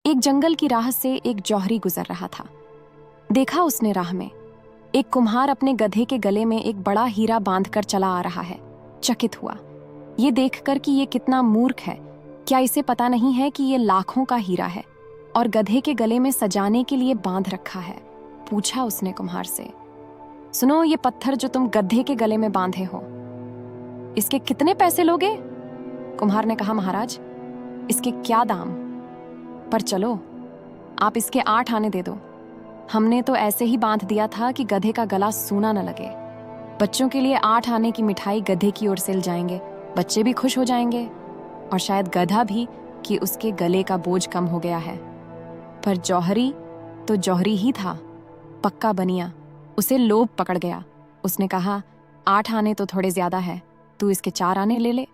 एक जंगल की राह से एक जौहरी गुजर रहा था। देखा उसने राह में एक कुम्हार अपने गधे के गले में एक बड़ा हीरा बांधकर चला आ रहा है। चकित हुआ ये देखकर कि ये कितना मूर्ख है। क्या इसे पता नहीं है कि ये लाखों का हीरा है और गधे के गले में सजाने के लिए बांध रखा है। पूछा उसने कुम्हार से, सुनो, ये पत्थर जो तुम गधे के गले में बांधे हो, इसके कितने पैसे लोगे? कुम्हार ने कहा, महाराज, इसके क्या दाम, पर चलो आप इसके 8 आने दे दो। हमने तो ऐसे ही बांध दिया था कि गधे का गला सूना न लगे। बच्चों के लिए 8 आने की मिठाई गधे की ओर से ले जाएंगे। बच्चे भी खुश हो जाएंगे और शायद गधा भी कि उसके गले का बोझ कम हो गया है। पर जौहरी तो जौहरी ही था, पक्का बनिया। उसे लोभ पकड़ गया। उसने कहा, 8 आने तो थोड़े ज्यादा है, तू इसके 4 आने ले ले।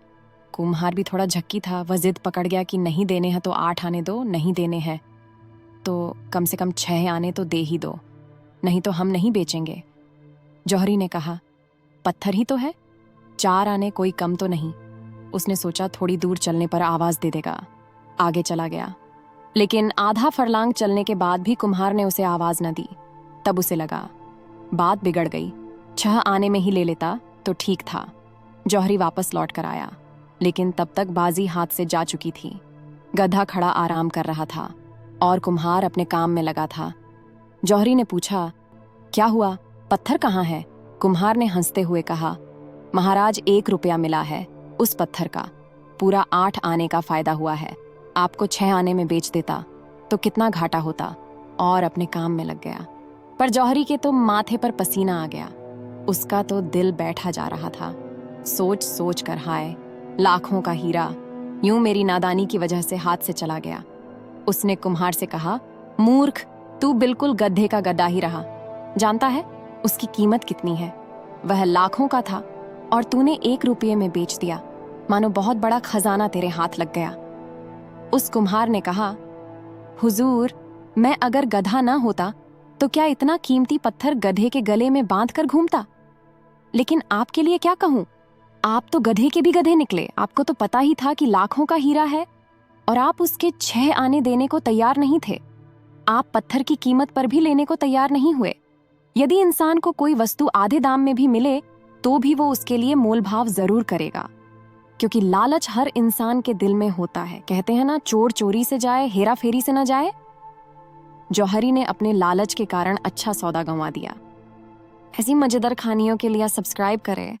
कुम्हार भी थोड़ा झक्की था। वह जिद पकड़ गया कि नहीं देने हैं तो 8 आने दो, नहीं देने हैं तो कम से कम 6 आने तो दे ही दो, नहीं तो हम नहीं बेचेंगे। जौहरी ने कहा, पत्थर ही तो है, 4 आने कोई कम तो नहीं। उसने सोचा थोड़ी दूर चलने पर आवाज दे देगा। आगे चला गया, लेकिन आधा फरलांग चलने के बाद भी कुम्हार ने उसे आवाज न दी। तब उसे लगा बात बिगड़ गई। 6 आने में ही ले लेता तो ठीक था। जौहरी वापस लौट कर आया, लेकिन तब तक बाजी हाथ से जा चुकी थी। गधा खड़ा आराम कर रहा था और कुम्हार अपने काम में लगा था। जौहरी ने पूछा, क्या हुआ, पत्थर कहाँ है? कुम्हार ने हंसते हुए कहा, महाराज, 1 रुपया मिला है उस पत्थर का। पूरा 8 आने का फायदा हुआ है। आपको 6 आने में बेच देता तो कितना घाटा होता। और अपने काम में लग गया। पर जौहरी के तो माथे पर पसीना आ गया। उसका तो दिल बैठा जा रहा था। सोच सोच कर, हाय, लाखों का हीरा यूं मेरी नादानी की वजह से हाथ से चला गया। उसने कुम्हार से कहा, मूर्ख, तू बिल्कुल गधे का गधा ही रहा। जानता है उसकी कीमत कितनी है? वह लाखों का था और तूने 1 रुपये में बेच दिया, मानो बहुत बड़ा खजाना तेरे हाथ लग गया। उस कुम्हार ने कहा, हुजूर, मैं अगर गधा ना होता तो क्या इतना कीमती पत्थर गधे के गले में बांध कर घूमता? लेकिन आपके लिए क्या कहूं, आप तो गधे के भी गधे निकले। आपको तो पता ही था कि लाखों का हीरा है और आप उसके 6 आने देने को तैयार नहीं थे। आप पत्थर की कीमत पर भी लेने को तैयार नहीं हुए। यदि इंसान को कोई वस्तु आधे दाम में भी मिले तो भी वो उसके लिए मोल भाव जरूर करेगा, क्योंकि लालच हर इंसान के दिल में होता है। कहते हैं ना, चोर चोरी से जाए, हेरा फेरी से न जाए। जौहरी ने अपने लालच के कारण अच्छा सौदा गंवा दिया। ऐसी मजेदार कहानियों के लिए सब्सक्राइब करें